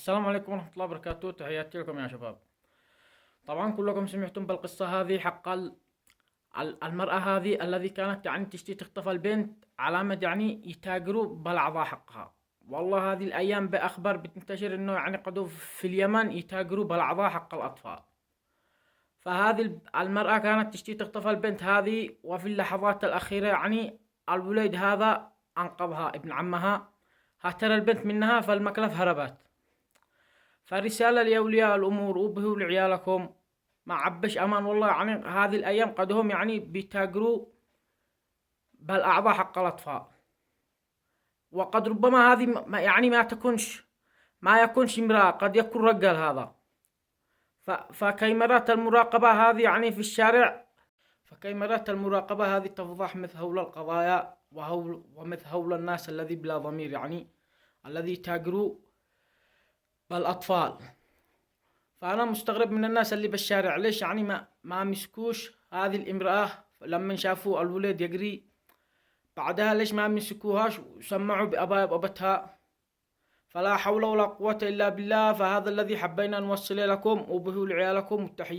السلام عليكم ورحمة الله وبركاته، تحياتي لكم يا شباب. طبعا كلكم سمعتم بالقصة هذه حق المرأة هذه الذي كانت تشتي تخطف البنت علامة يتاجروا بالأعضاء حقها. والله هذه الأيام بأخبار بتنتشر إنه قدوا في اليمن يتاجروا بالأعضاء حق الأطفال. فهذه المرأة كانت تشتي تخطف البنت هذه، وفي اللحظات الأخيرة الولد هذا أنقذها ابن عمها، هتر البنت منها فالمكلف هربت. فرسالة لأولياء الأمور وبهوا لعيالكم ما عبش أمان. والله هذه الأيام قدهم بيتاجروا بالأعضاء حق الأطفال، وقد ربما هذه ما يكونش امرأة، قد يكون رجال هذا. فكاميرات المراقبة هذه في الشارع، فكاميرات المراقبة هذه تفضح مثل هول القضايا ومثل هول الناس الذي بلا ضمير الذي يتاجروا بالأطفال. فأنا مستغرب من الناس اللي بالشارع، ليش ما مسكوش هذه الامرأة لما شافوا الولد يجري بعدها؟ ليش ما مسكوهاش وسمعوا بأبتها؟ فلا حول ولا قوة إلا بالله. فهذا الذي حبينا نوصله لكم وبه لعيالكم. والتحية.